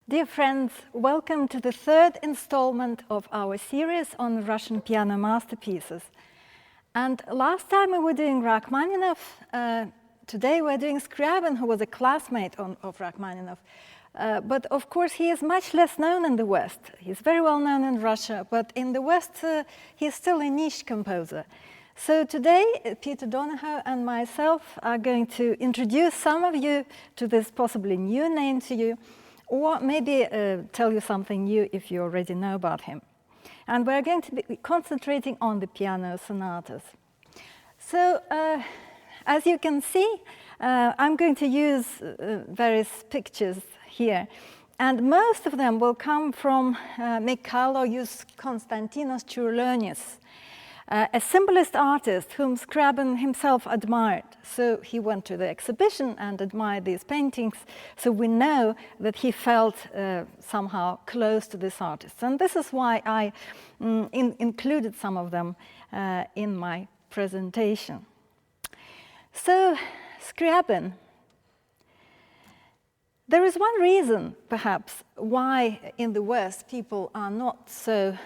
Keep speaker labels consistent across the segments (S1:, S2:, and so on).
S1: Dear friends, welcome to the third installment of our series on Russian piano masterpieces. And last time we were doing Rachmaninov, today we're doing Scriabin, who was a classmate of Rachmaninov. But of course he is much less known in the West. He's very well known in Russia, but in the West he's still a niche composer. So today, Peter Donahoe and myself are going to introduce some of you to this possibly new name to you, or maybe tell you something new if you already know about him. And we're going to be concentrating on the piano sonatas. So, as you can see, I'm going to use various pictures here. And most of them will come from Mikhailos Konstantinos Cherlonis, a symbolist artist whom Scriabin himself admired. So he went to the exhibition and admired these paintings. So we know that he felt somehow close to this artist. And this is why I included some of them in my presentation. So Scriabin. There is one reason, perhaps, why in the West people are not so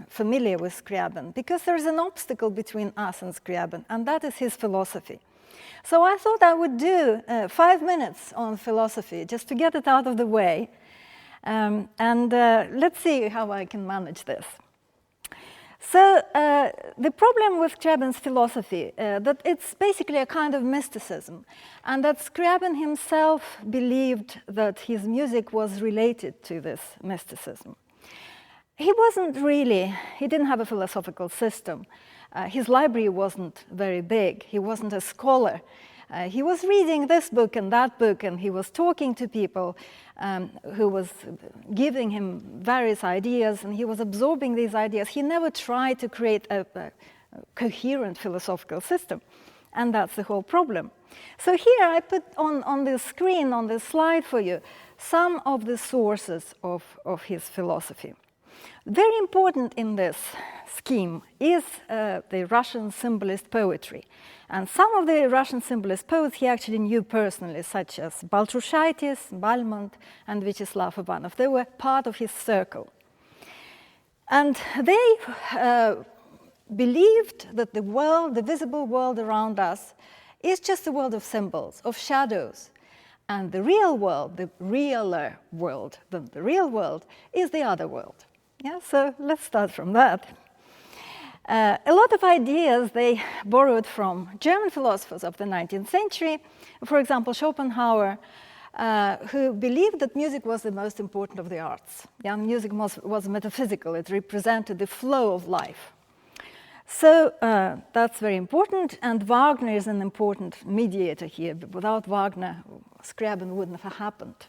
S1: familiar with Scriabin, because there is an obstacle between us and Scriabin, and that is his philosophy. So I thought I would do 5 minutes on philosophy, just to get it out of the way, and let's see how I can manage this. So the problem with Scriabin's philosophy, that it's basically a kind of mysticism, and that Scriabin himself believed that his music was related to this mysticism. He didn't have a philosophical system. His library wasn't very big. He wasn't a scholar. He was reading this book and that book, and he was talking to people who was giving him various ideas, and he was absorbing these ideas. He never tried to create a coherent philosophical system, and that's the whole problem. So here I put on the screen, on the slide for you, some of the sources of his philosophy. Very important in this scheme is the Russian symbolist poetry. And some of the Russian symbolist poets he actually knew personally, such as Baltrushaitis, Balmont, and Vyacheslav Ivanov. They were part of his circle. And they believed that the world, the visible world around us, is just a world of symbols, of shadows. And the real world, the realer world than the real world, is the other world. Yeah, so let's start from that. A lot of ideas they borrowed from German philosophers of the 19th century, for example, Schopenhauer, who believed that music was the most important of the arts. Yeah, music was metaphysical, it represented the flow of life. So that's very important, and Wagner is an important mediator here. Without Wagner, Scriabin wouldn't have happened.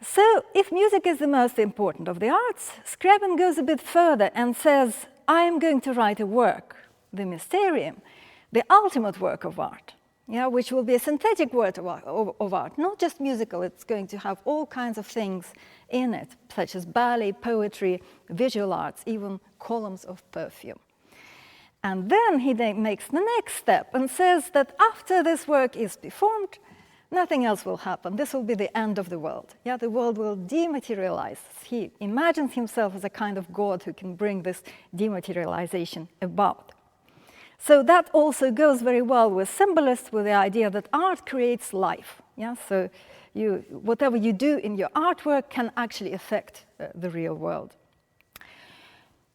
S1: So, if music is the most important of the arts, Scriabin goes a bit further and says, I am going to write a work, the Mysterium, the ultimate work of art, which will be a synthetic work of art, not just musical. It's going to have all kinds of things in it, such as ballet, poetry, visual arts, even columns of perfume. And then he makes the next step and says that after this work is performed, nothing else will happen. This will be the end of the world. Yeah, the world will dematerialize. He imagines himself as a kind of god who can bring this dematerialization about. So that also goes very well with symbolists, with the idea that art creates life. Yeah, so whatever you do in your artwork can actually affect the real world.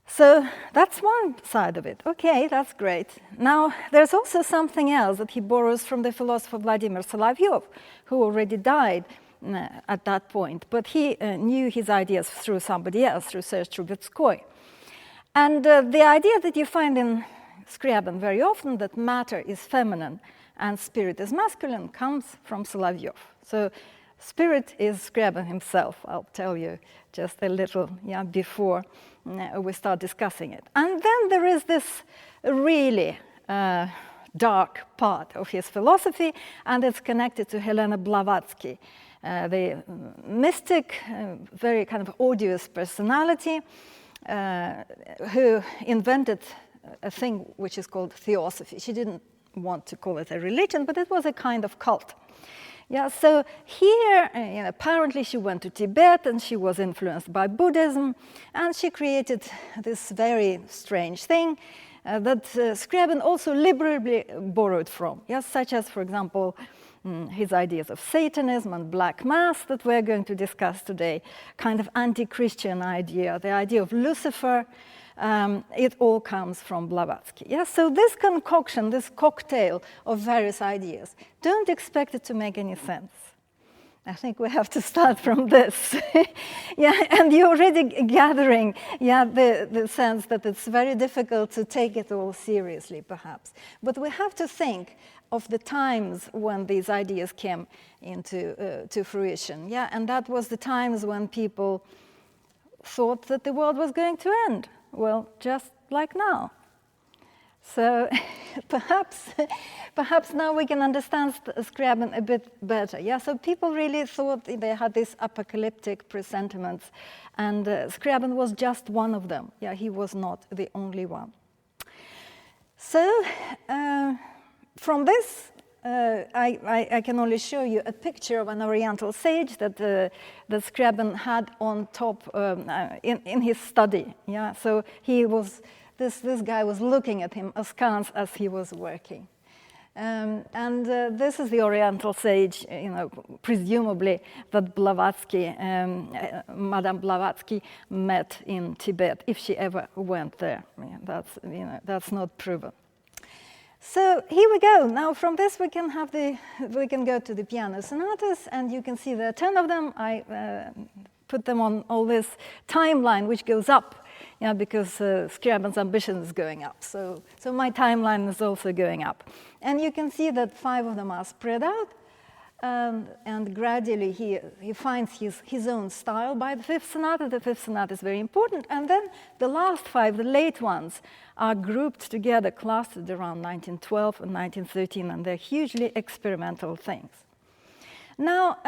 S1: So that's one side of it. Okay, that's great. Now, there's also something else that he borrows from the philosopher Vladimir Solovyov, who already died at that point, but he knew his ideas through somebody else, through Serge Trubetskoy. And the idea that you find in Scriabin very often, that matter is feminine and spirit is masculine, comes from Solovyov. So spirit is Scriabin himself, I'll tell you just a little before we start discussing it. And then there is this really dark part of his philosophy, and it's connected to Helena Blavatsky, the mystic, very kind of odious personality who invented a thing which is called theosophy. She didn't want to call it a religion, but it was a kind of cult. Yeah, so here, apparently she went to Tibet and she was influenced by Buddhism, and she created this very strange thing that Scriabin also liberally borrowed from, yes, such as, for example, his ideas of Satanism and black mass that we're going to discuss today, kind of anti-Christian idea, the idea of Lucifer. It all comes from Blavatsky. Yes? So this concoction, this cocktail of various ideas, don't expect it to make any sense. I think we have to start from this. Yeah, and you're already gathering the sense that it's very difficult to take it all seriously, perhaps. But we have to think of the times when these ideas came into to fruition. Yeah, and that was the times when people thought that the world was going to end. Well, just like now. So perhaps now we can understand Scriabin a bit better. Yeah, so people really thought they had these apocalyptic presentiments, and Scriabin was just one of them. Yeah, he was not the only one. So from this, I can only show you a picture of an Oriental sage that Scriabin had on top in his study. Yeah, so he was. This guy was looking at him askance as he was working. This is the Oriental sage, presumably that Blavatsky, Madame Blavatsky met in Tibet, if she ever went there. That's not proven. So here we go. Now from this we can go to the piano sonatas, and you can see there are 10 of them. I put them on all this timeline which goes up. Yeah, because Scriabin's ambition is going up. So my timeline is also going up. And you can see that 5 of them are spread out. And gradually he finds his own style by the 5th sonata. The 5th sonata is very important. And then the last 5, the late ones, are grouped together, clustered around 1912 and 1913. And they're hugely experimental things. Now,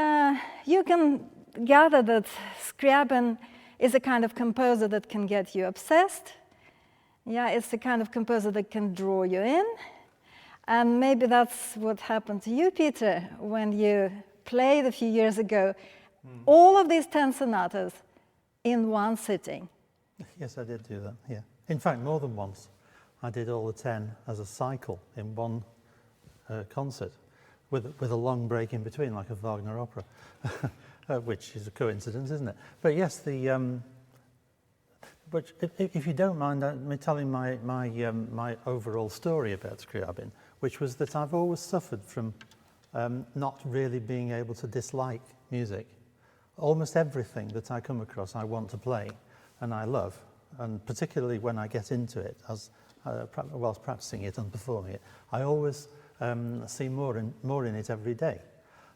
S1: you can gather that Scriabin is a kind of composer that can get you obsessed. Yeah, it's the kind of composer that can draw you in. And maybe that's what happened to you, Peter, when you played a few years ago all of these 10 sonatas in one sitting.
S2: Yes, I did do that, yeah. In fact, more than once. I did all the 10 as a cycle in one concert with a long break in between, like a Wagner opera. Which is a coincidence, isn't it? But yes, but if you don't mind me telling my overall story about Scriabin, which was that I've always suffered from not really being able to dislike music. Almost everything that I come across I want to play, and I love, and particularly when I get into it, whilst practicing it and performing it, I always see more in it every day.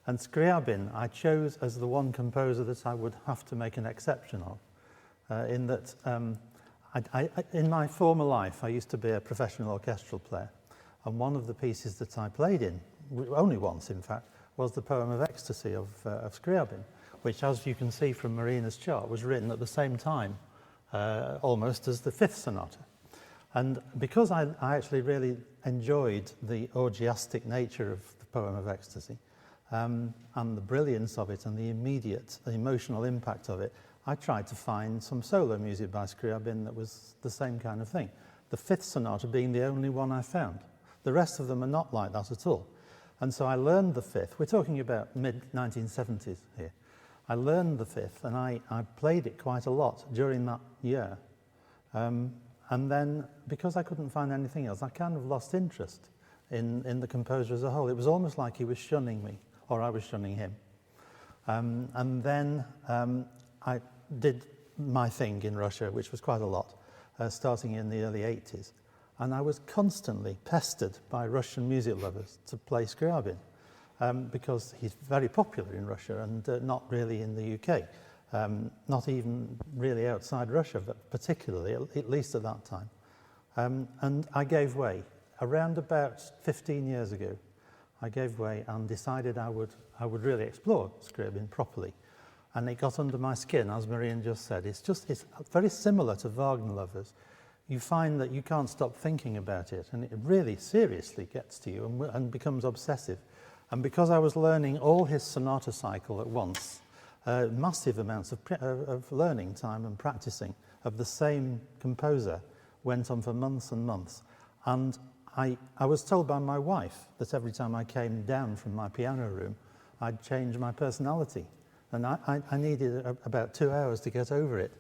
S2: And Scriabin I chose as the one composer that I would have to make an exception of, in that in my former life I used to be a professional orchestral player, and one of the pieces that I played in, only once in fact, was the poem of Ecstasy of Scriabin, which, as you can see from Marina's chart, was written at the same time almost as the 5th sonata. And because I actually really enjoyed the orgiastic nature of the poem of Ecstasy, and the brilliance of it and the immediate emotional impact of it, I tried to find some solo music by Scriabin that was the same kind of thing. The 5th sonata being the only one I found. The rest of them are not like that at all. And so I learned the 5th. We're talking about mid-1970s here. I learned the 5th, and I played it quite a lot during that year. And then, because I couldn't find anything else, I kind of lost interest in the composer as a whole. It was almost like he was shunning me, or I was shunning him. And then I did my thing in Russia, which was quite a lot, starting in the early 80s. And I was constantly pestered by Russian music lovers to play Scriabin, because he's very popular in Russia and not really in the UK, not even really outside Russia, but particularly, at least at that time. And I gave way. Around about 15 years ago, I gave way and decided I would really explore Scriabin properly. And it got under my skin, as Marian just said. It's very similar to Wagner lovers. You find that you can't stop thinking about it, and it really seriously gets to you and becomes obsessive. And because I was learning all his sonata cycle at once, massive amounts of learning time and practicing of the same composer went on for months and months. And I was told by my wife that every time I came down from my piano room, I'd change my personality. And I needed about 2 hours to get over it.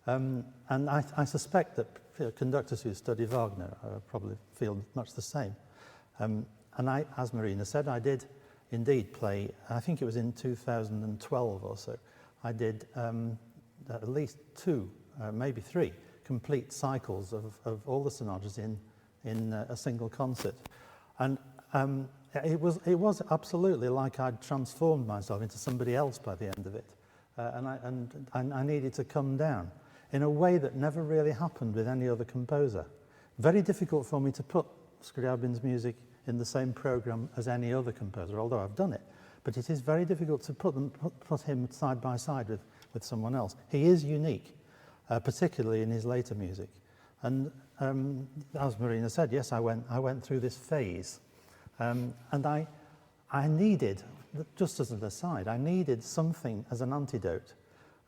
S2: And I suspect that conductors who study Wagner probably feel much the same. And as Marina said, I did indeed play, I think it was in 2012 or so, I did at least 2, maybe 3 complete cycles of all the sonatas in a single concert. And it was absolutely like I'd transformed myself into somebody else by the end of it. And I needed to come down in a way that never really happened with any other composer. Very difficult for me to put Scriabin's music in the same program as any other composer, although I've done it. But it is very difficult to put him side by side with someone else. He is unique, particularly in his later music. And as Marina said, yes, I went through this phase. And I needed, just as an aside, I needed something as an antidote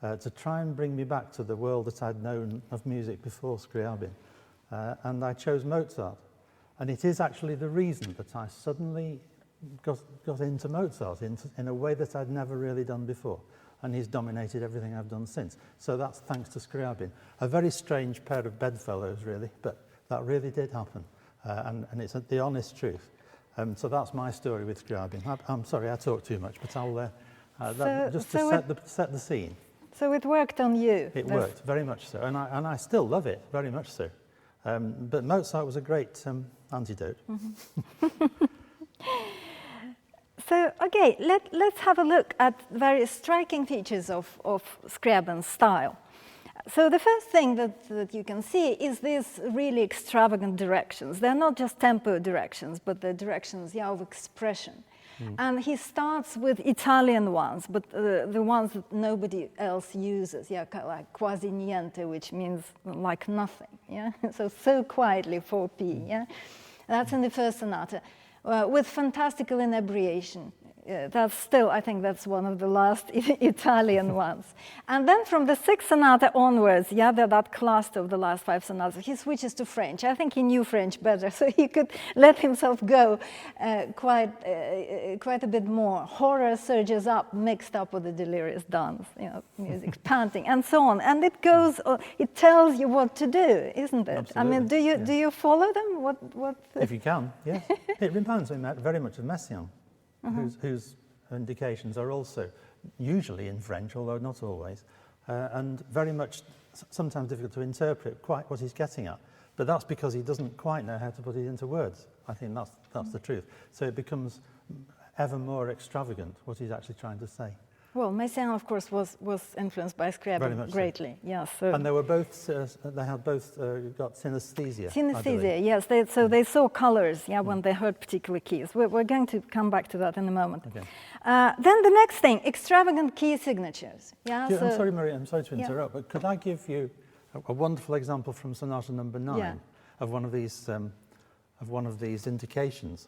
S2: to try and bring me back to the world that I'd known of music before Scriabin. And I chose Mozart. And it is actually the reason that I suddenly got into Mozart in a way that I'd never really done before. And he's dominated everything I've done since. So that's thanks to Scriabin. A very strange pair of bedfellows, really, but that really did happen. And it's the honest truth. So that's my story with Scriabin. I'm sorry, I talk too much, but I'll set the scene.
S1: So it worked on you?
S2: It worked, very much so. And I still love it, very much so. But Mozart was a great antidote.
S1: Mm-hmm. So, okay, let's have a look at various striking features of Scriabin's style. So the first thing that you can see is these really extravagant directions. They're not just tempo directions, but the directions of expression. And he starts with Italian ones, but the ones that nobody else uses, like quasi niente, which means like nothing, so quietly 4p, That's in the first sonata, with fantastical inebriation. That's still, I think that's one of the last Italian ones. And then from the sixth sonata onwards, that cluster of the last 5 sonatas, he switches to French. I think he knew French better, so he could let himself go quite a bit more. Horror surges up, mixed up with the delirious dance, music, panting, and so on. And it goes, it tells you what to do, isn't it?
S2: Absolutely.
S1: I mean, do you follow them? What?
S2: If you can, yes. It reminds me very much of Messiaen. Whose indications are also usually in French, although not always, and very much sometimes difficult to interpret quite what he's getting at. But that's because he doesn't quite know how to put it into words. I think that's the truth. So it becomes ever more extravagant what he's actually trying to say.
S1: Well, Messiaen, of course, was influenced by Scriabin greatly. So. Yes. So.
S2: And they were both. They had both got synesthesia.
S1: Synesthesia, yes. They saw colors. When they heard particular keys. We're going to come back to that in a moment. Okay. Then the next thing: extravagant key signatures.
S2: I'm sorry, Maria. I'm sorry to interrupt, but could I give you a wonderful example from Sonata Number 9 of one of these indications?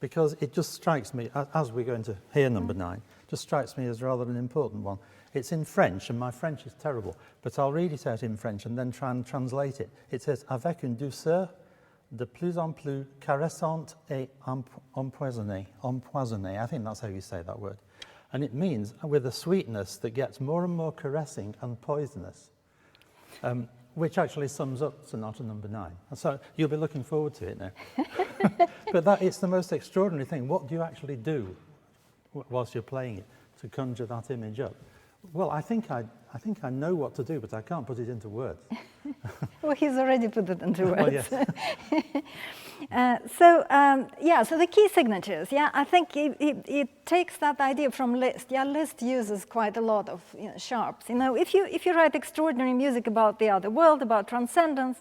S2: Because it just strikes me, as we're going to hear number 9, just strikes me as rather an important one. It's in French, and my French is terrible, but I'll read it out in French and then try and translate it. It says, avec une douceur de plus en plus caressante et empoisonnée. Empoisonnée, I think that's how you say that word. And it means with a sweetness that gets more and more caressing and poisonous. Which actually sums up Sonata Number 9. So you'll be looking forward to it now. But it's the most extraordinary thing. What do you actually do whilst you're playing it to conjure that image up? Well, I think I know what to do, but I can't put it into words.
S1: Well, he's already put it into words.
S2: Well, yes.
S1: So the key signatures, I think it takes that idea from Liszt. Liszt uses quite a lot of sharps. If you write extraordinary music about the other world, about transcendence,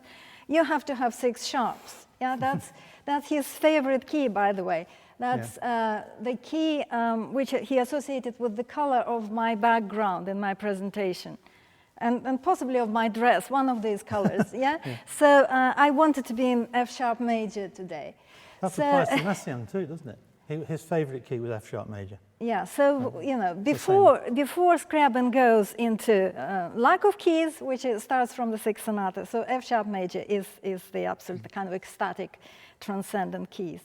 S1: you have to have 6 sharps. That's his favorite key, by the way. That's the key which he associated with the color of my background in my presentation. And possibly of my dress, one of these colors, So I wanted to be in F sharp major today.
S2: That applies to Messiaen too, doesn't it? His favourite key was F sharp major.
S1: Yeah, so, you know, before Scriabin goes into lack of keys, which starts from the sixth sonata, so F sharp major is the absolute kind of ecstatic, transcendent keys.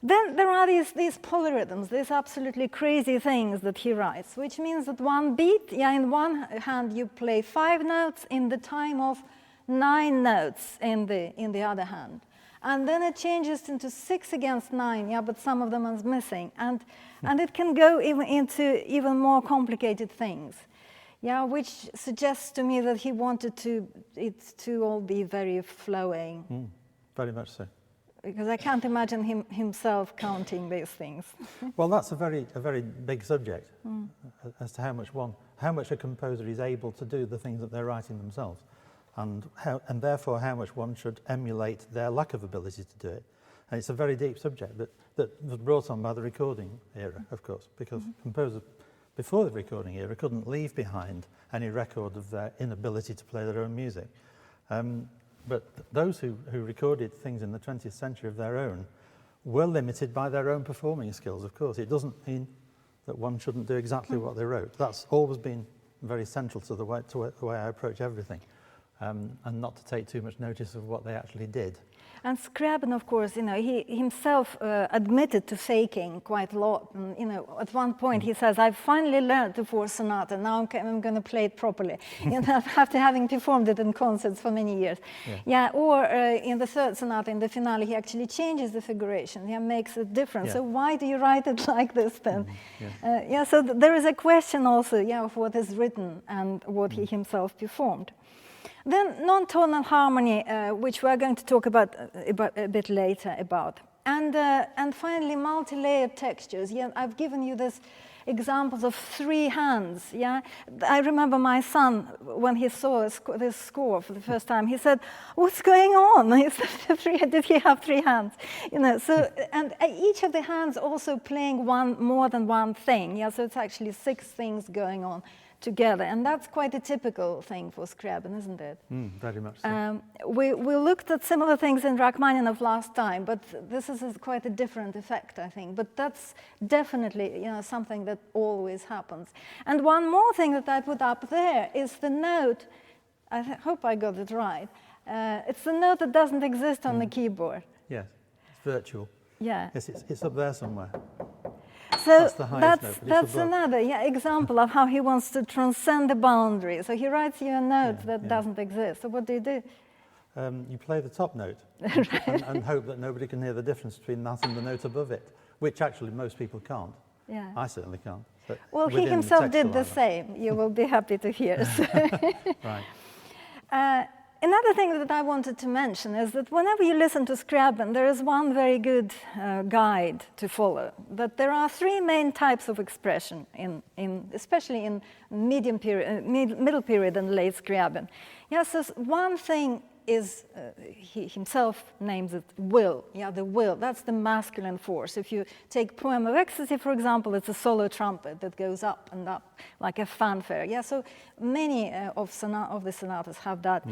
S1: Then there are these polyrhythms, these absolutely crazy things that he writes, which means that one beat, in one hand you play 5 notes in the time of 9 notes in the other hand. And then it changes into 6 against 9, but some of them are missing. And it can go into even more complicated things, which suggests to me that he wanted it to all be very flowing.
S2: Very much so.
S1: Because I can't imagine himself counting these things.
S2: Well, that's a very big subject as to how much a composer is able to do the things that they're writing themselves. And therefore how much one should emulate their lack of ability to do it. And it's a very deep subject that was brought on by the recording era, of course, because composers before the recording era couldn't leave behind any record of their inability to play their own music. But those who recorded things in the 20th century of their own were limited by their own performing skills, of course. It doesn't mean that one shouldn't do exactly what they wrote. That's always been very central to the way I approach everything. And not to take too much notice of what they actually did.
S1: And Scriabin, of course, he himself admitted to faking quite a lot. And, at one point he says, "I've finally learned the fourth sonata. Now I'm going to play it properly." After having performed it in concerts for many years. Or in the third sonata, in the finale, he actually changes the figuration. He makes a difference. So why do you write it like this then? So there is a question also, of what is written and what he himself performed. Then non-tonal harmony, which we're going to talk about a bit later about. And finally, multi-layered textures. I've given you this examples of 3 hands. I remember my son, when he saw this score for the first time, he said, "What's going on?" He said, "Did he have 3 hands?" And each of the hands also playing more than one thing. So it's actually 6 things going on together, and that's quite a typical thing for Scriabin, isn't it?
S2: Very much so.
S1: We looked at similar things in Rachmaninov last time, but this is quite a different effect, I think. But that's definitely something that always happens. And one more thing that I put up there is the note. I hope I got it right. It's the note that doesn't exist on the keyboard.
S2: Yes, it's virtual.
S1: Yeah.
S2: Yes, it's up there somewhere.
S1: So
S2: that's
S1: another example of how he wants to transcend the boundary. So he writes you a note that doesn't exist. So what do?
S2: You play the top note and hope that nobody can hear the difference between that and the note above it, which actually most people can't. I certainly can't.
S1: Well, he himself did the same. You will be happy to hear.
S2: Right.
S1: Another thing that I wanted to mention is that whenever you listen to Scriabin, there is one very good guide to follow. That there are 3 main types of expression, especially in middle period and late Scriabin. So one thing is, he himself names it will. The will, that's the masculine force. If you take Poem of Ecstasy, for example, it's a solo trumpet that goes up and up like a fanfare. So many of the sonatas have that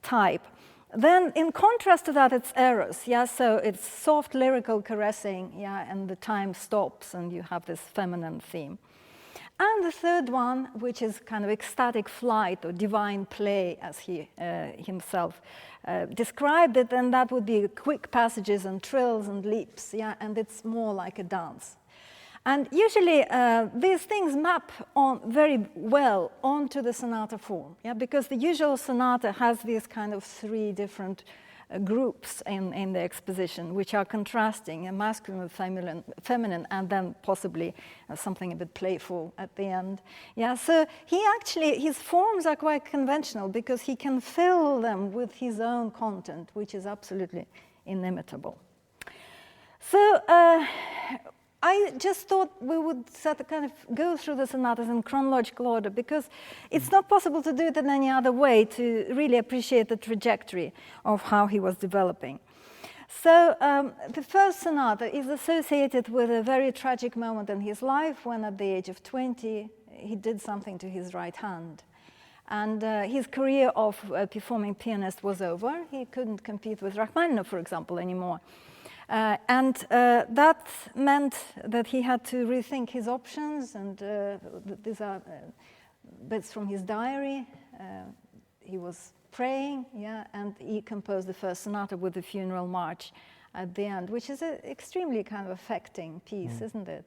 S1: type. Then in contrast to that, it's eros. So it's soft lyrical caressing, and the time stops and you have this feminine theme. And the third one, which is kind of ecstatic flight or divine play, as he himself described it, and that would be quick passages and trills and leaps, and it's more like a dance. And usually these things map on very well onto the sonata form, because the usual sonata has these kind of 3 different groups in the exposition, which are contrasting, masculine and feminine, and then possibly something a bit playful at the end. So his forms are quite conventional because he can fill them with his own content, which is absolutely inimitable. So I just thought we would kind of go through the sonatas in chronological order, because it's not possible to do it in any other way to really appreciate the trajectory of how he was developing. So the first sonata is associated with a very tragic moment in his life when at the age of 20 he did something to his right hand. And his career of performing pianist was over. He couldn't compete with Rachmaninov, for example, anymore. That meant that he had to rethink his options, and these are bits from his diary. He was praying, and he composed the first sonata with the funeral march at the end, which is an extremely kind of affecting piece, isn't it?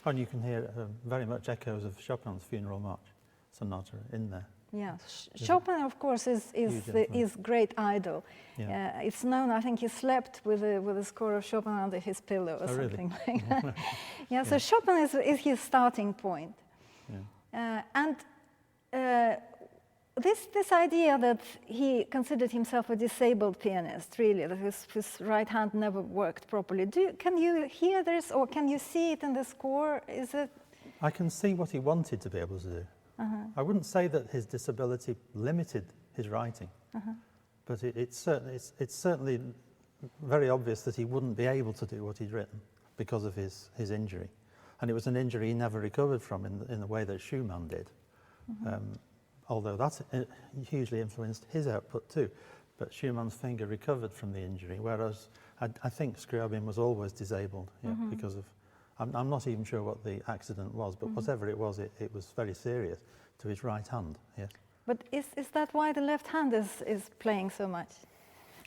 S2: And you can hear very much echoes of Chopin's funeral march sonata in there.
S1: Yeah, Chopin, of course, is great idol.
S2: Yeah.
S1: It's known. I think he slept with a score of Chopin under his pillow or something
S2: really?
S1: like that. Yeah, so Chopin is his starting point.
S2: Yeah.
S1: This idea that he considered himself a disabled pianist, really, that his right hand never worked properly. Can you hear this, or can you see it in the score? Is it?
S2: I can see what he wanted to be able to do. I wouldn't say that his disability limited his writing, but it's certainly very obvious that he wouldn't be able to do what he'd written because of his injury. And it was an injury he never recovered from in the way that Schumann did. Although that hugely influenced his output too. But Schumann's finger recovered from the injury, whereas I think Scriabin was always disabled because of, I'm not even sure what the accident was, but whatever it was, it was very serious to his right hand. Yes.
S1: But is that why the left hand is playing so much?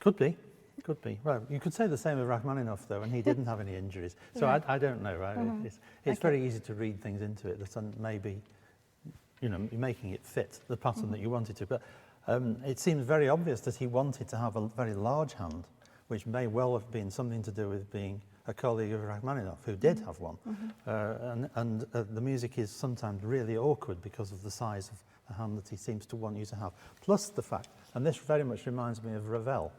S2: Could be. Could be. Well, you could say the same of Rachmaninov, though, and he didn't have any injuries. So I don't know, right? It's very easy to read things into it that maybe, making it fit the pattern that you wanted to. But it seems very obvious that he wanted to have a very large hand, which may well have been something to do with being a colleague of Rachmaninov, who did have one. And the music is sometimes really awkward because of the size of the hand that he seems to want you to have. Plus the fact, and this very much reminds me of Ravel.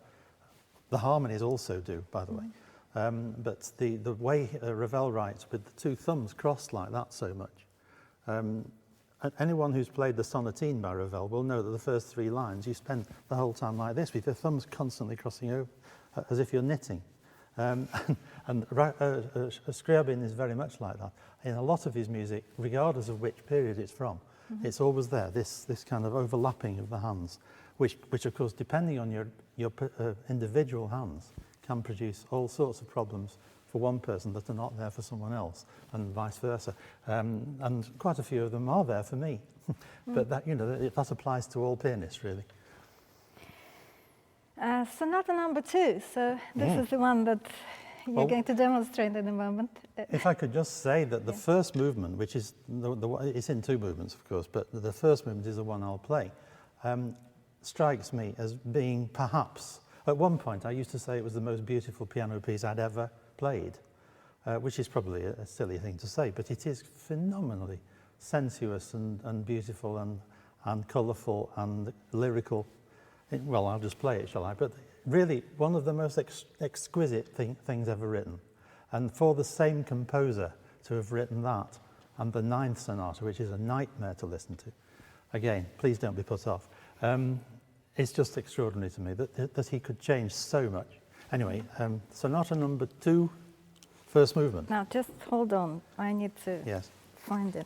S2: The harmonies also do, by the way. But the way Ravel writes with the two thumbs crossed like that so much. Anyone who's played the sonatine by Ravel will know that the first 3 lines you spend the whole time like this with your thumbs constantly crossing over as if you're knitting. And Scriabin is very much like that. In a lot of his music, regardless of which period it's from, it's always there, this kind of overlapping of the hands, which of course, depending on your individual hands, can produce all sorts of problems for one person that are not there for someone else, and vice versa. And quite a few of them are there for me. But that, that applies to all pianists, really.
S1: Sonata number 2. So this is the one that you're going to demonstrate in a moment.
S2: If I could just say that the first movement, which is it's in 2 movements, of course, but the first movement is the one I'll play, strikes me as being perhaps, at one point I used to say it was the most beautiful piano piece I'd ever played, which is probably a silly thing to say, but it is phenomenally sensuous and beautiful and colourful and lyrical. Well, I'll just play it, shall I? But really, one of the most exquisite things ever written. And for the same composer to have written that and the 9th sonata, which is a nightmare to listen to, again, please don't be put off. It's just extraordinary to me that he could change so much. Anyway, sonata number 2, first movement.
S1: Now, just hold on. I need to find it.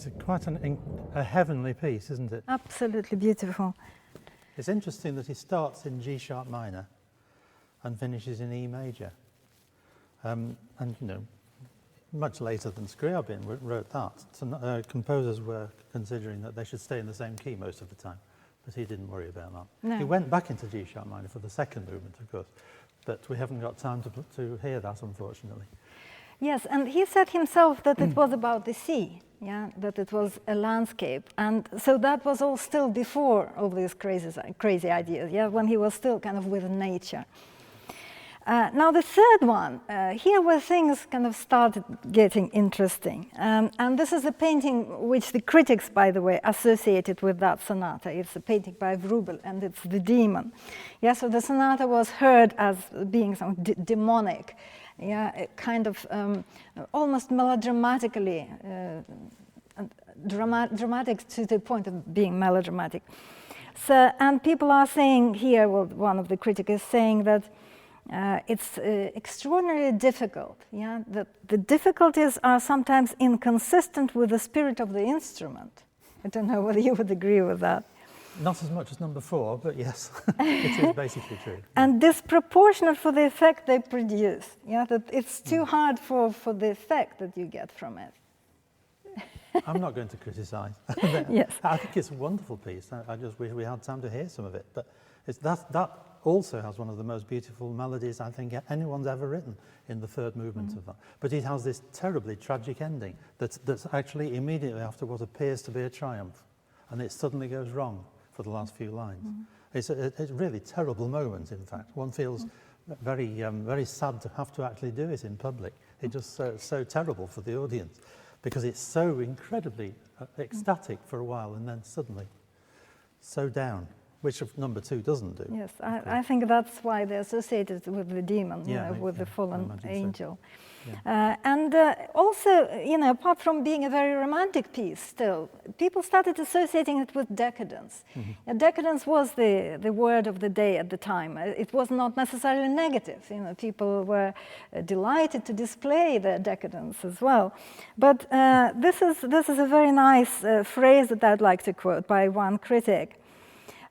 S2: It's quite a heavenly piece, isn't it?
S1: Absolutely beautiful.
S2: It's interesting that he starts in G sharp minor and finishes in E major. And, you know, much later than Scriabin wrote that. So, composers were considering that they should stay in the same key most of the time, but he didn't worry about that.
S1: No.
S2: He went back into G sharp minor for the second movement, of course, but we haven't got time to hear that, unfortunately.
S1: Yes, and he said himself that it was about the sea, yeah, that it was a landscape. And so that was all still before all these crazy ideas, yeah, when he was still kind of with nature. Now the third one, here where things kind of started getting interesting. And this is a painting which the critics, by the way, associated with that sonata. It's a painting by Wrubel, and it's The Demon. Yeah, so the sonata was heard as being some demonic, yeah, kind of almost melodramatically, dramatic to the point of being melodramatic. So, and people are saying here, well, one of the critics is saying that it's extraordinarily difficult, yeah, that the difficulties are sometimes inconsistent with the spirit of the instrument. I don't know whether you would agree with that.
S2: Not as much as number 4, but yes, it is basically true.
S1: And disproportionate for the effect they produce, yeah, that it's too hard for the effect that you get from it.
S2: I'm not going to criticise.
S1: Yes.
S2: I think it's a wonderful piece. I just wish we had time to hear some of it. But it's that also has one of the most beautiful melodies I think anyone's ever written in the third movement of that. But it has this terribly tragic ending that's actually immediately after what appears to be a triumph. And it suddenly goes wrong for the last few lines. It's a really terrible moment, in fact. One feels very, very sad to have to actually do it in public. It's just so terrible for the audience, because it's so incredibly ecstatic for a while and then suddenly so down, which number 2 doesn't do.
S1: Yes, I think that's why they're associated with the demon,
S2: Yeah,
S1: you know, with the fallen angel.
S2: So. Yeah.
S1: And also, you know, apart from being a very romantic piece still, people started associating it with decadence. Decadence was the word of the day at the time. It was not necessarily negative. You know, people were delighted to display their decadence as well. But this is a very nice phrase that I'd like to quote by one critic,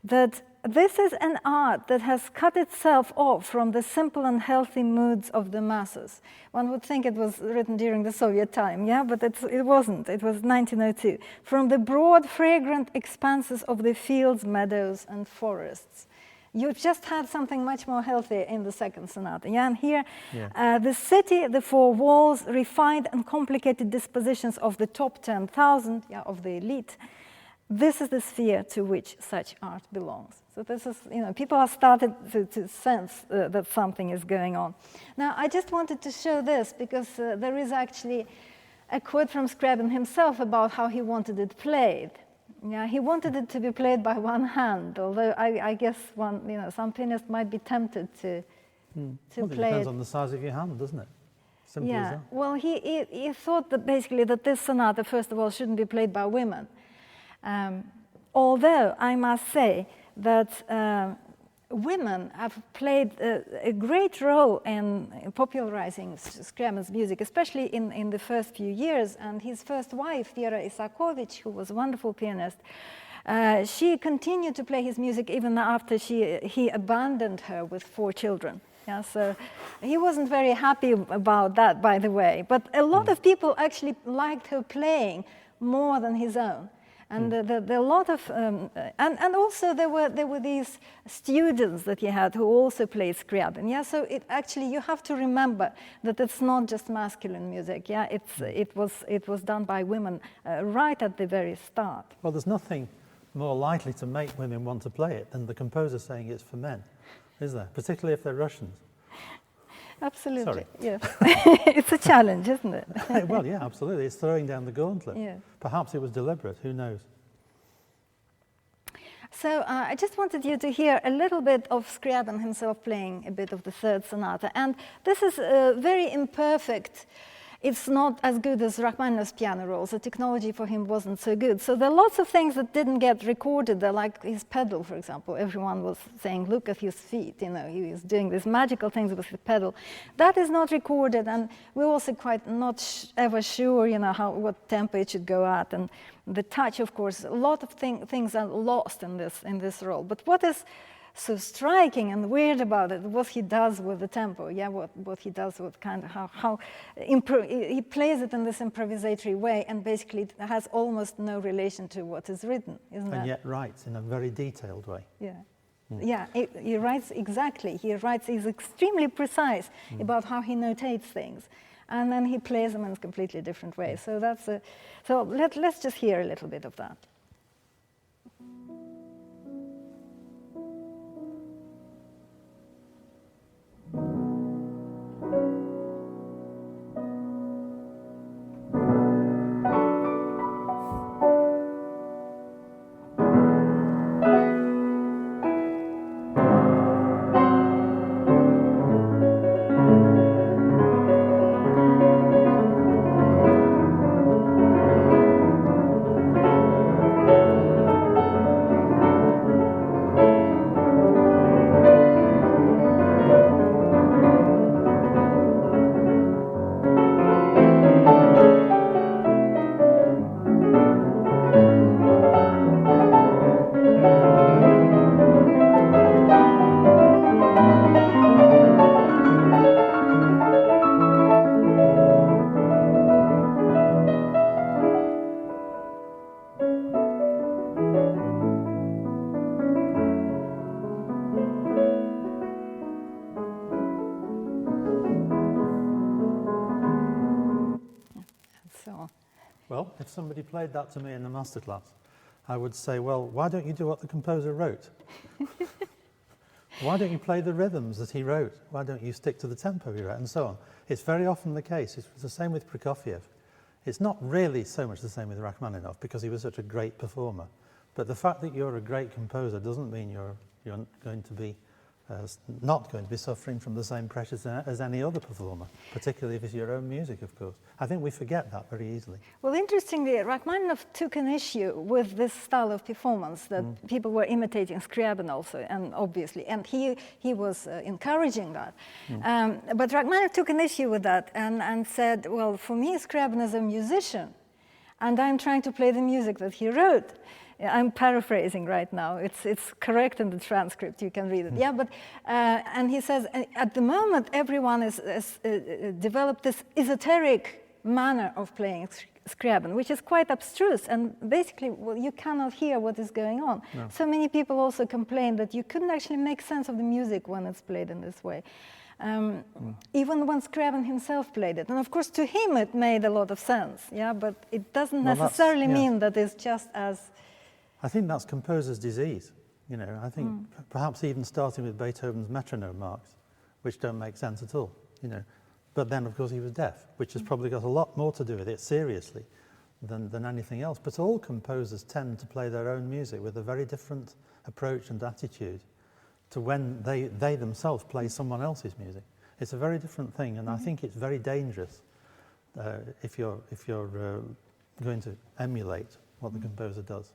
S1: that this is an art that has cut itself off from the simple and healthy moods of the masses. One would think it was written during the Soviet time, yeah, but it wasn't. It was 1902. From the broad, fragrant expanses of the fields, meadows, and forests. You just had something much more healthy in the second sonata. Yeah, and here, the city, the four walls, refined and complicated dispositions of the top 10,000, yeah, of the elite. This is the sphere to which such art belongs. So this is, you know, people have started to sense that something is going on. Now, I just wanted to show this because there is actually a quote from Scriabin himself about how he wanted it played. Yeah, he wanted it to be played by one hand, although I guess some pianists might be tempted to play it.
S2: It depends on the size of your hand, doesn't it? Simple as that.
S1: Well, he thought that basically that this sonata, first of all, shouldn't be played by women. Although I must say that women have played a great role in popularizing Scriabin's music, especially in the first few years. And his first wife, Vera Isakovich, who was a wonderful pianist, she continued to play his music even after he abandoned her with 4 children. Yeah, so he wasn't very happy about that, by the way. But a lot of people actually liked her playing more than his own. And a lot of, and also there were these students that he had who also played Scriabin. Yeah, so actually you have to remember that it's not just masculine music. Yeah, it was done by women right at the very start.
S2: Well, there's nothing more likely to make women want to play it than the composer saying it's for men, is there? Particularly if they're Russians.
S1: Absolutely.
S2: Sorry.
S1: Yes. It's a challenge, isn't it?
S2: Well, yeah, absolutely. It's throwing down the gauntlet.
S1: Yeah.
S2: Perhaps it was deliberate. Who knows?
S1: So I just wanted you to hear a little bit of Scriabin himself playing a bit of the third sonata. And this is very imperfect It's not as good as Rachmaninoff's piano rolls. The technology for him wasn't so good. So there are lots of things that didn't get recorded. They're like his pedal, for example. Everyone was saying, look at his feet. You know, he was doing these magical things with the pedal. That is not recorded, and we're also quite not ever sure, you know, what tempo it should go at. And the touch, of course, a lot of things are lost in this roll. But what is so striking and weird about it, what he does with the tempo, what he does with kind of how he plays it in this improvisatory way, and basically it has almost no relation to what is written, isn't it?
S2: And yet writes in a very detailed way.
S1: Yeah. Yeah, he writes exactly. He's extremely precise about how he notates things, and then he plays them in a completely different way. So let's just hear a little bit of that.
S2: Well, if somebody played that to me in the masterclass, I would say, well, why don't you do what the composer wrote? Why don't you play the rhythms that he wrote? Why don't you stick to the tempo he wrote? And so on. It's very often the case. It's the same with Prokofiev. It's not really so much the same with Rachmaninoff because he was such a great performer. But the fact that you're a great composer doesn't mean you're going to be not going to be suffering from the same pressures as any other performer, particularly if it's your own music, of course. I think we forget that very easily.
S1: Well, interestingly, Rachmaninoff took an issue with this style of performance that people were imitating Scriabin also, and obviously, and he was encouraging that. But Rachmaninoff took an issue with that and said, well, for me, Scriabin is a musician, and I'm trying to play the music that he wrote. I'm paraphrasing right now. It's correct in the transcript. You can read it. Yeah, but and he says at the moment everyone has developed this esoteric manner of playing Scriabin, which is quite abstruse, and basically, well, you cannot hear what is going on. No. So many people also complain that you couldn't actually make sense of the music when it's played in this way. Even when Scriabin himself played it, and of course to him it made a lot of sense. Yeah, but it doesn't necessarily mean that it's just as.
S2: I think that's composer's disease. You know, I think perhaps even starting with Beethoven's metronome marks, which don't make sense at all. You know, but then of course he was deaf, which has probably got a lot more to do with it seriously than anything else. But all composers tend to play their own music with a very different approach and attitude to when they themselves play someone else's music. It's a very different thing, and I think it's very dangerous if you're going to emulate what the composer does.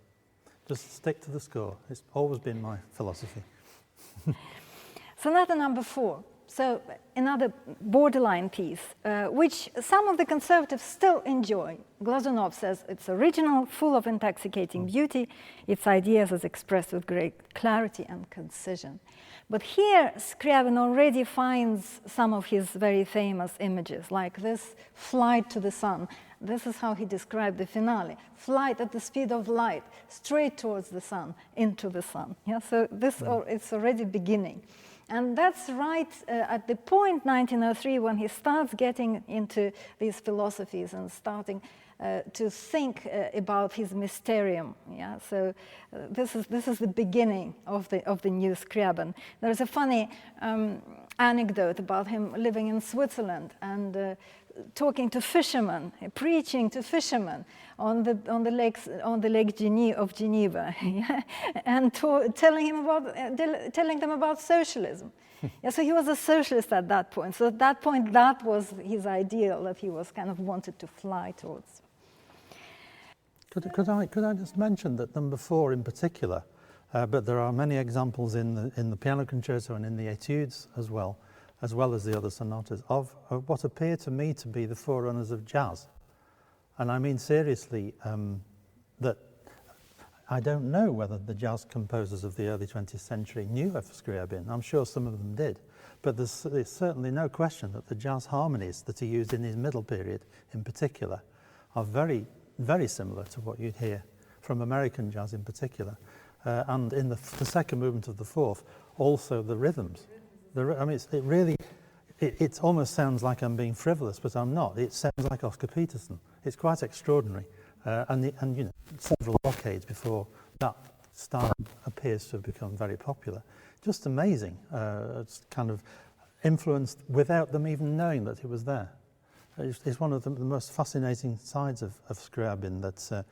S2: Just stick to the score. It's always been my philosophy.
S1: Sonata number 4. So another borderline piece, which some of the conservatives still enjoy. Glazunov says it's original, full of intoxicating beauty. Its ideas are expressed with great clarity and concision. But here, Scriabin already finds some of his very famous images, like this flight to the sun. This is how he described the finale. Flight at the speed of light, straight towards the sun, into the sun. Yeah, so it's already beginning. And that's right at the point, 1903, when he starts getting into these philosophies and starting to think about his mysterium. Yeah, so this is the beginning of the new Scriabin. There's a funny anecdote about him living in Switzerland and talking to fishermen, preaching to fishermen on the Lake Geneva, and telling them about socialism. Yeah, so he was a socialist at that point. So at that point, that was his ideal that he was kind of wanted to fly towards.
S2: Could I just mention that number 4 in particular, but there are many examples in the piano concerto and in the études as well as the other sonatas, of what appear to me to be the forerunners of jazz. And I mean seriously that I don't know whether the jazz composers of the early 20th century knew of Scriabin. I'm sure some of them did. But there's certainly no question that the jazz harmonies that he used in his middle period in particular are very, very similar to what you'd hear from American jazz in particular. And in the second movement of the fourth, also the rhythms. I mean, it almost sounds like I'm being frivolous, but I'm not. It sounds like Oscar Peterson. It's quite extraordinary. And you know, several decades before that style appears to have become very popular. Just amazing. It's kind of influenced without them even knowing that it was there. It's one of the most fascinating sides of Scriabin that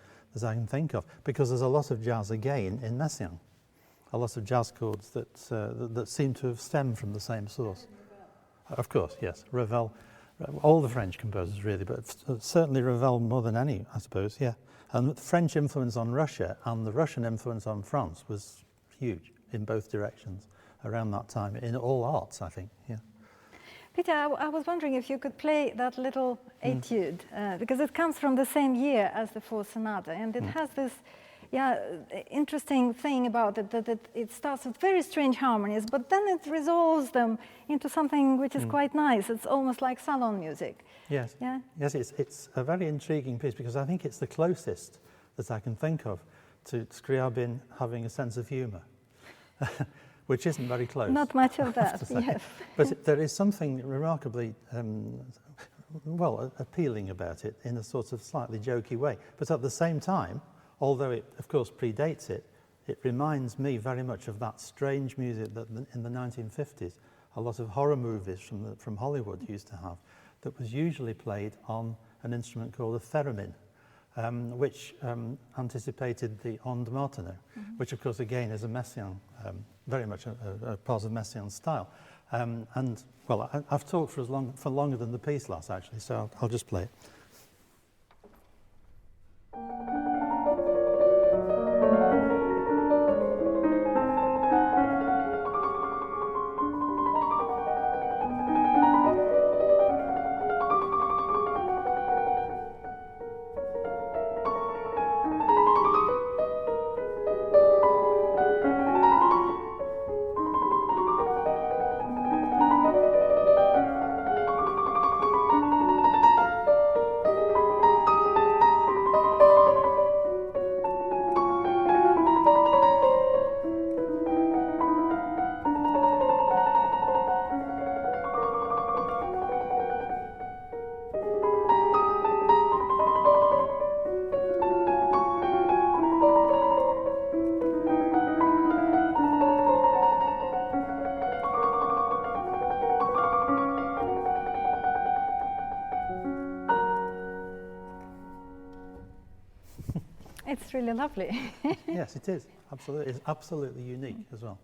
S2: I can think of, because there's a lot of jazz again in Messiaen, a lot of jazz chords that seem to have stemmed from the same source. Of course, yes, Ravel. All the French composers really, but certainly Ravel more than any, I suppose, yeah. And the French influence on Russia and the Russian influence on France was huge in both directions around that time, in all arts, I think, yeah.
S1: Peter, I was wondering if you could play that little etude, because it comes from the same year as the fourth sonata, and it has this interesting thing about it, that it starts with very strange harmonies, but then it resolves them into something which is quite nice. It's almost like salon music.
S2: Yes,
S1: yeah?
S2: Yes, it's a very intriguing piece, because I think it's the closest that I can think of to Scriabin having a sense of humour, which isn't very close.
S1: Not much of that, yes.
S2: But there is something remarkably, appealing about it in a sort of slightly jokey way. But at the same time, although it, of course, predates it, it reminds me very much of that strange music that in the 1950s, a lot of horror movies from Hollywood used to have, that was usually played on an instrument called a theremin, which anticipated the onde martenot, which, of course, again is a Messiaen, very much a part of Messiaen style. I've talked for longer than the piece lasts, actually, so I'll just play it.
S1: It's really lovely.
S2: Yes, it is. Absolutely, it's absolutely unique as well.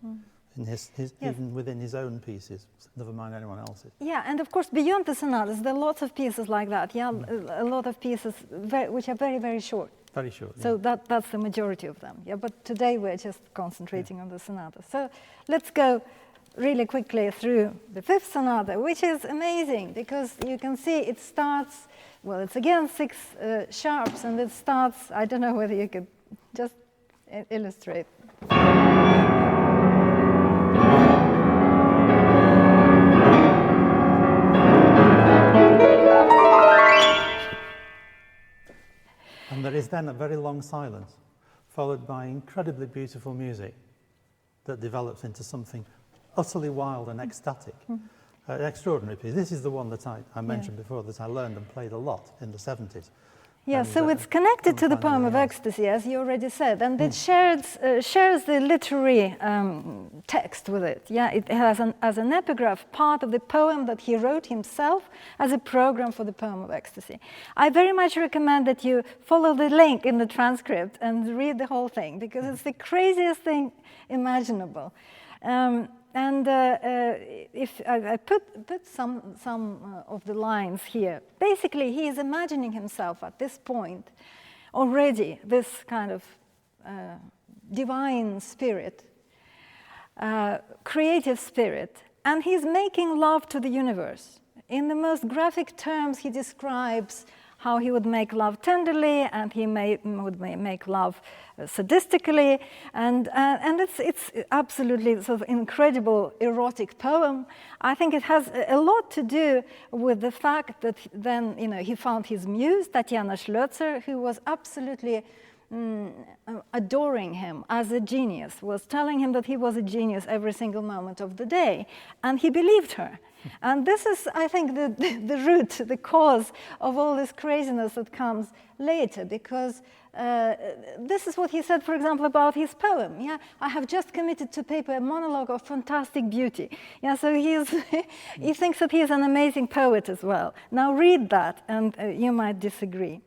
S2: In his even within his own pieces, never mind anyone else's.
S1: Yeah, and of course beyond the sonatas, there are lots of pieces like that. Yeah, a lot of pieces which are very, very short.
S2: Very short.
S1: So that's the majority of them. Yeah, but today we're just concentrating on the sonatas. So let's go really quickly through the fifth sonata, which is amazing because you can see it starts. Well, it's again 6 sharps, and it starts. I don't know whether you could just illustrate.
S2: And there is then a very long silence, followed by incredibly beautiful music that develops into something utterly wild and ecstatic. Extraordinary piece. This is the one that I mentioned before that I learned and played a lot in the 70s.
S1: Yeah, so it's connected to the poem of ecstasy, as you already said, and it shares the literary text with it. Yeah, it has as an epigraph part of the poem that he wrote himself as a program for the poem of ecstasy. I very much recommend that you follow the link in the transcript and read the whole thing, because it's the craziest thing imaginable. if I put some of the lines here, basically he is imagining himself at this point already this kind of divine spirit, creative spirit, and he's making love to the universe. In the most graphic terms, he describes how he would make love tenderly, and he would make love sadistically, and it's absolutely sort of incredible erotic poem. I think it has a lot to do with the fact that then he found his muse, Tatiana Schlözer, who was absolutely adoring him as a genius, was telling him that he was a genius every single moment of the day, and he believed her. And this is, I think, the root, the cause of all this craziness that comes later, because this is what he said, for example, about his poem. Yeah, I have just committed to paper a monologue of fantastic beauty. Yeah, so he thinks that he is an amazing poet as well. Now read that, and you might disagree.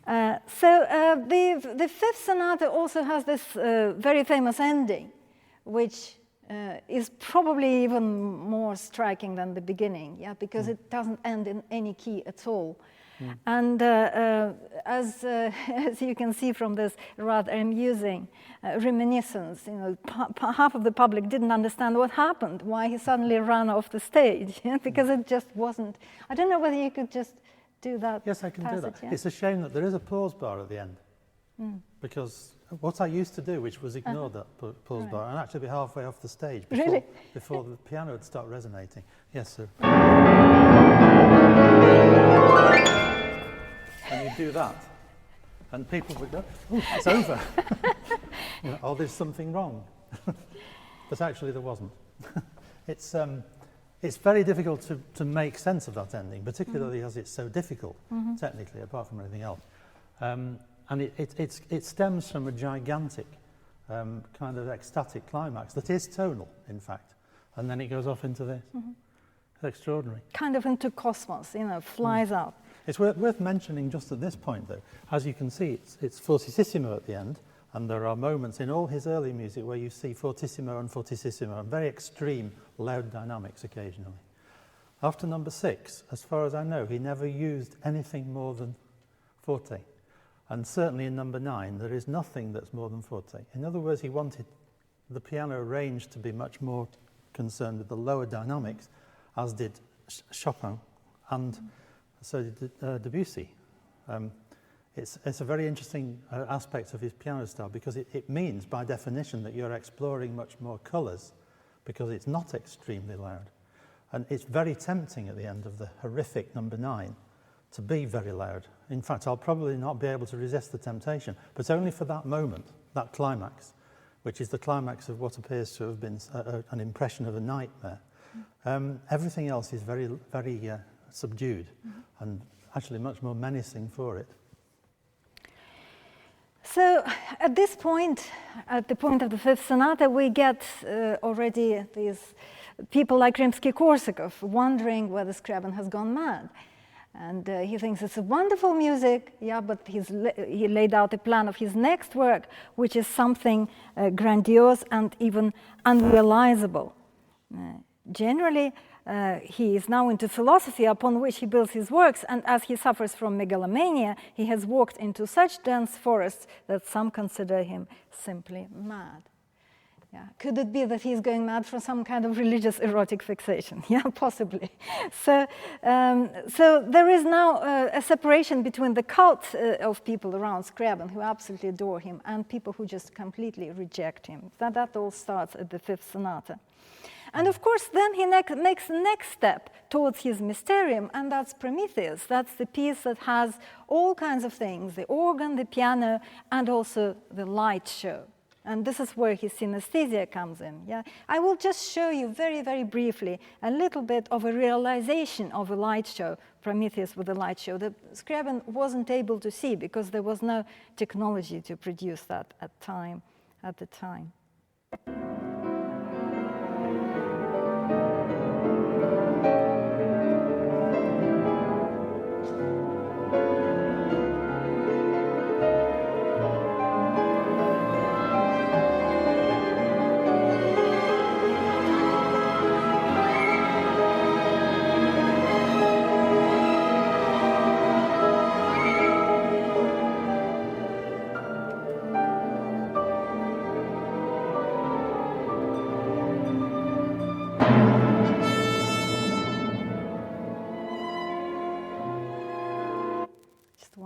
S1: The fifth sonata also has this very famous ending, which is probably even more striking than the beginning, yeah, because it doesn't end in any key at all. And as you can see from this rather amusing reminiscence, half of the public didn't understand what happened, why he suddenly ran off the stage, yeah, because it just wasn't. I don't know whether you could just do that.
S2: Yes, I can
S1: passage,
S2: do that.
S1: yeah?
S2: It's a shame that there is a pause bar at the end, because what I used to do, which was ignore that pause bar, and actually be halfway off the stage before the piano would start resonating. Yes, sir. And you do that, and people would go, "Oh, it's over." Oh, there's something wrong. But actually there wasn't. It's very difficult to make sense of that ending, particularly as it's so difficult, technically, apart from anything else. And it stems from a gigantic kind of ecstatic climax that is tonal, in fact. And then it goes off into this. It's extraordinary.
S1: Kind of into cosmos, flies out.
S2: It's worth mentioning just at this point, though. As you can see, it's fortissimo at the end, and there are moments in all his early music where you see fortissimo and fortissimo, and very extreme, loud dynamics occasionally. After number 6, as far as I know, he never used anything more than forte. And certainly in number 9, there is nothing that's more than forte. In other words, he wanted the piano range to be much more concerned with the lower dynamics, as did Chopin, and so did Debussy. It's a very interesting aspect of his piano style, because it means, by definition, that you're exploring much more colours, because it's not extremely loud. And it's very tempting at the end of the horrific number 9 to be very loud. In fact, I'll probably not be able to resist the temptation, but only for that moment, that climax, which is the climax of what appears to have been an impression of a nightmare. Everything else is very, very subdued, and actually much more menacing for it.
S1: So at this point, at the point of the fifth sonata, we get already these people like Rimsky-Korsakov wondering whether Scriabin has gone mad. And he thinks it's a wonderful music, yeah, but he laid out a plan of his next work, which is something grandiose and even unrealizable. Generally, he is now into philosophy, upon which he builds his works, and as he suffers from megalomania, he has walked into such dense forests that some consider him simply mad. Yeah. Could it be that he's going mad from some kind of religious erotic fixation? Yeah, possibly. So there is now a separation between the cult of people around Scriabin who absolutely adore him and people who just completely reject him. That all starts at the fifth sonata. And of course, then he makes the next step towards his mysterium, and that's Prometheus. That's the piece that has all kinds of things, the organ, the piano, and also the light show. And this is where his synesthesia comes in. Yeah? I will just show you very, very briefly a little bit of a realization of a light show, Prometheus with a light show, that Scriabin wasn't able to see because there was no technology to produce that at the time.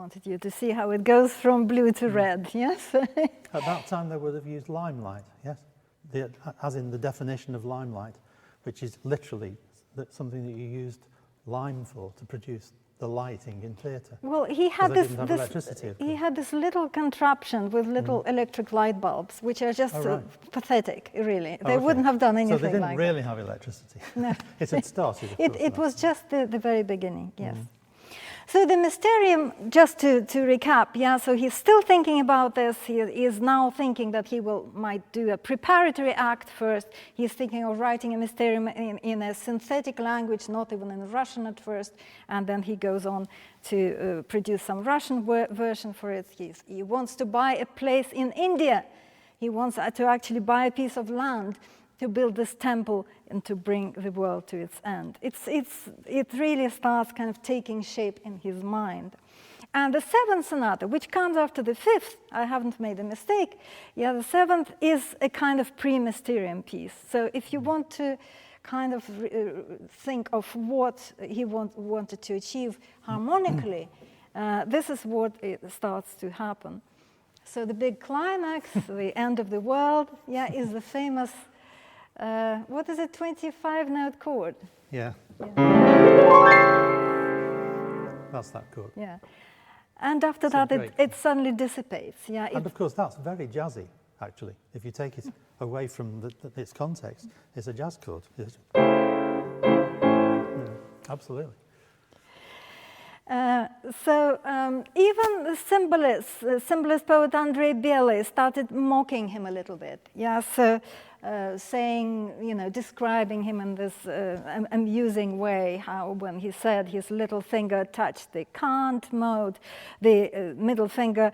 S1: wanted you to see how it goes from blue to red, yes?
S2: At that time, they would have used limelight, yes? As in the definition of limelight, which is literally something that you used lime for to produce the lighting in theatre.
S1: Well, he had this little contraption with little electric light bulbs, which are just pathetic, really. They wouldn't have done anything like that.
S2: So they didn't really have electricity. No. It had started, of course.
S1: It was just the very beginning, yes. So the Mysterium, just to recap, yeah, so he's still thinking about this. He is now thinking that he might do a preparatory act first. He's thinking of writing a Mysterium in a synthetic language, not even in Russian at first, and then he goes on to produce some Russian version for it. He wants to buy a place in India. He wants to actually buy a piece of land to build this temple and to bring the world to its end. It really starts kind of taking shape in his mind. And the seventh sonata, which comes after the fifth, I haven't made a mistake, yeah, the seventh is a kind of pre-Mysterium piece. So if you want to kind of think of what he wanted to achieve harmonically, this is what starts to happen. So the big climax, the end of the world, yeah, is the famous what is it, 25-note chord?
S2: Yeah. That's that chord.
S1: Yeah. And after that, it suddenly dissipates. Yeah.
S2: And of course, that's very jazzy, actually. If you take it away from its context, it's a jazz chord. Yeah, absolutely.
S1: So even the symbolist poet Andrei Belый started mocking him a little bit. Yeah, so saying, describing him in this amusing way, how when he said his little finger touched the can't mode, the middle finger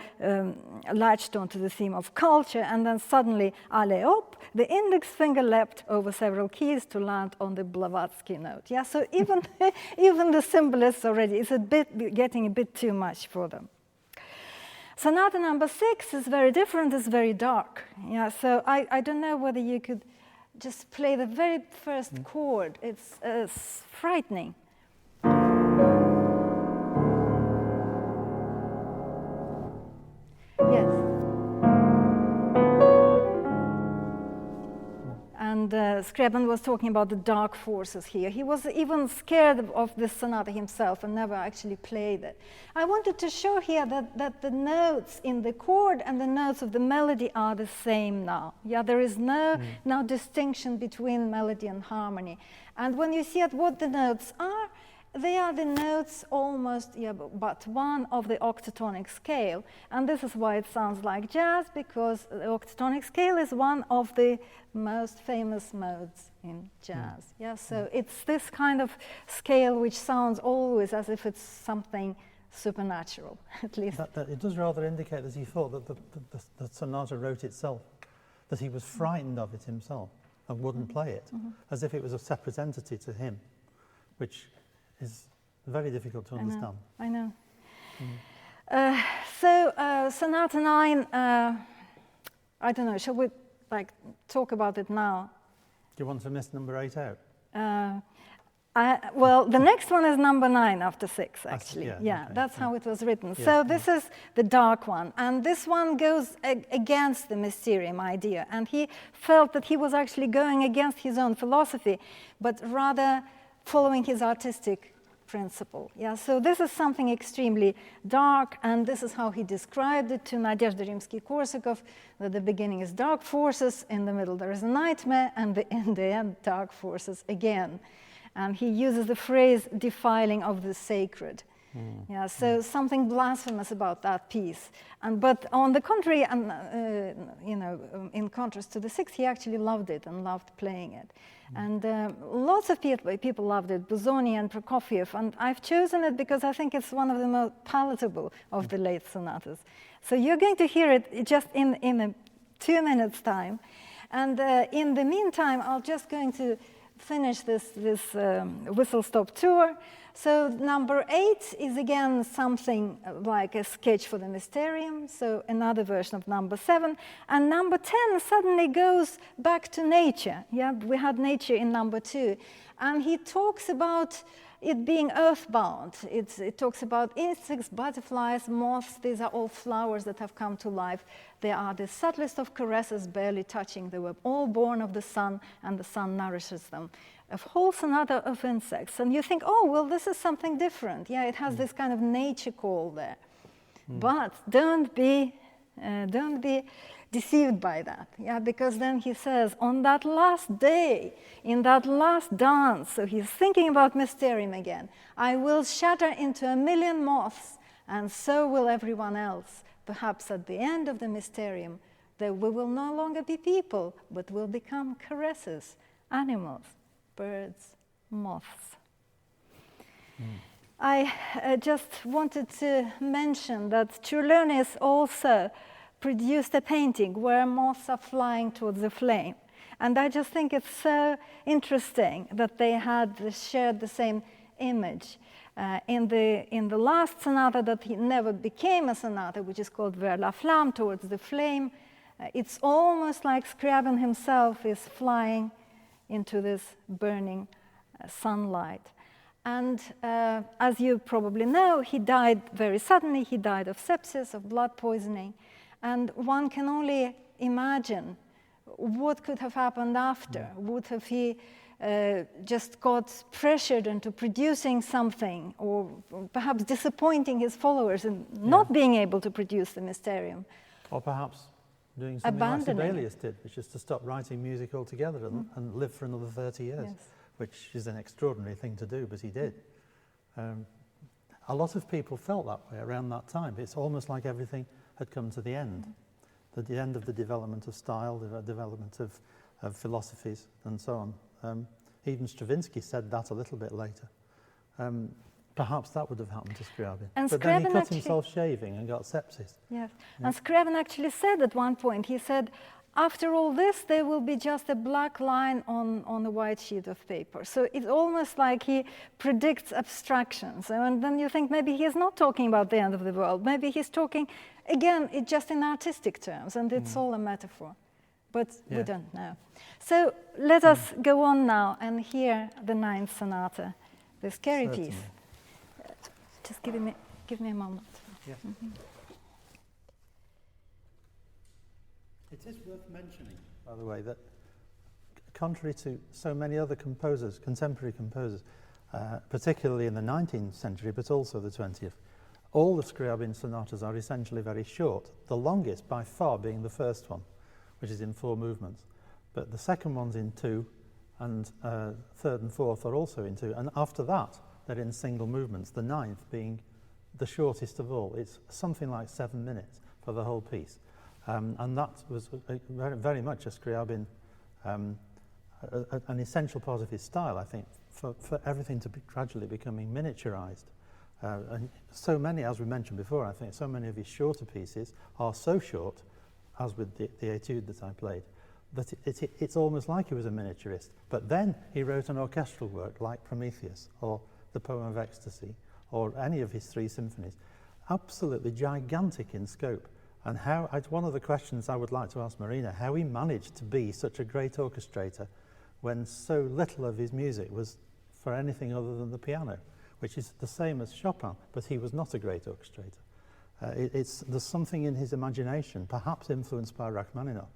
S1: latched onto the theme of culture, and then suddenly, allez hop, the index finger leapt over several keys to land on the Blavatsky note. Yeah, so even the symbolists already, it's getting a bit too much for them. Sonata number 6 is very different, it's very dark. Yeah, so I don't know whether you could just play the very first chord. It's frightening. Yes. And Scriabin was talking about the dark forces here. He was even scared of this sonata himself and never actually played it. I wanted to show here that the notes in the chord and the notes of the melody are the same now. Yeah, there is no distinction between melody and harmony. And when you see at what the notes are, they are the notes almost, but one of the octatonic scale. And this is why it sounds like jazz, because the octatonic scale is one of the most famous modes in jazz. Yeah, so it's this kind of scale which sounds always as if it's something supernatural, at least.
S2: It does rather indicate that he thought that the sonata wrote itself, that he was frightened of it himself and wouldn't play it, as if it was a separate entity to him, which is very difficult to understand.
S1: I know. So Sonata 9, I don't know, shall we talk about it now?
S2: Do you want to miss number 8 out?
S1: Well, the next one is number 9 after 6, actually. That's how it was written. Yes, so this is the dark one. And this one goes against the Mysterium idea. And he felt that he was actually going against his own philosophy, but rather following his artistic principle. Yeah, so this is something extremely dark, and this is how he described it to Nadezhda Rimsky-Korsakov, that the beginning is dark forces, in the middle there is a nightmare, and in the end dark forces again. And he uses the phrase defiling of the sacred. Yeah, so something blasphemous about that piece. But on the contrary, in contrast to the sixth, he actually loved it and loved playing it. And lots of people loved it, Busoni and Prokofiev. And I've chosen it because I think it's one of the most palatable of the late sonatas. So you're going to hear it just in a 2 minutes time. And in the meantime, I'm just going to finish this whistle-stop tour. So number 8 is again something like a sketch for the Mysterium, so another version of number 7. And number 10 suddenly goes back to nature. Yeah, we had nature in number 2. And he talks about it being earthbound. It talks about insects, butterflies, moths. These are all flowers that have come to life. They are the subtlest of caresses, barely touching. They were all born of the sun, and the sun nourishes them. A whole sonata of insects. And you think, oh, well, this is something different. Yeah, it has this kind of nature call there. But don't be deceived by that, yeah, because then he says, on that last day, in that last dance, so he's thinking about Mysterium again, I will shatter into 1,000,000 moths, and so will everyone else. Perhaps at the end of the Mysterium, that we will no longer be people, but will become caresses, animals, birds, moths. I just wanted to mention that Čiurlionis also produced a painting where moths are flying towards the flame. And I just think it's so interesting that they had shared the same image. In the last sonata that never became a sonata, which is called Vers la flamme, towards the flame, it's almost like Scriabin himself is flying into this burning sunlight. And as you probably know, he died very suddenly. He died of sepsis, of blood poisoning. And one can only imagine what could have happened after. Would have he just got pressured into producing something, or perhaps disappointing his followers and not being able to produce the Mysterium?
S2: Or perhaps doing something like Sibelius did, which is to stop writing music altogether and live for another 30 years, which is an extraordinary thing to do, but he did. A lot of people felt that way around that time. It's almost like everything had come to the end, the end of the development of style, the development of philosophies, and so on. Even Stravinsky said that a little bit later. Perhaps that would have happened to Scriabin. But then he cut himself shaving and got sepsis.
S1: Yes, and Scriabin actually said at one point, he said, after all this, there will be just a black line on a white sheet of paper. So it's almost like he predicts abstractions. And then you think maybe he's not talking about the end of the world. Maybe he's talking, again, just in artistic terms, and it's all a metaphor. But we don't know. So let us go on now and hear the ninth sonata, the scary piece. Just give me a moment.
S2: Yes. It is worth mentioning, by the way, that contrary to so many other composers, contemporary composers, particularly in the 19th century, but also the 20th, all the Scriabin sonatas are essentially very short, the longest by far being the first one, which is in 4 movements. But the second one's in 2, and third and fourth are also in 2. And after that, they're in single movements, the 9th being the shortest of all. It's something like 7 minutes for the whole piece. And that was very, very much a Scriabin, an essential part of his style, I think, for everything to be gradually becoming miniaturized. And so many, as we mentioned before, I think so many of his shorter pieces are so short, as with the étude that I played, that it's almost like he was a miniaturist. But then he wrote an orchestral work like Prometheus, or the Poem of Ecstasy, or any of his 3 symphonies, absolutely gigantic in scope. And one of the questions I would like to ask Marina, how he managed to be such a great orchestrator when so little of his music was for anything other than the piano, which is the same as Chopin, but he was not a great orchestrator. There's something in his imagination, perhaps influenced by Rachmaninov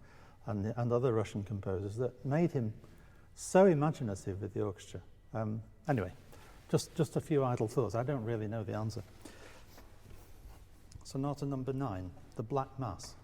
S2: and other Russian composers, that made him so imaginative with the orchestra. Anyway, just a few idle thoughts. I don't really know the answer. Sonata number 9, the Black Mass.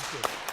S2: Thank you.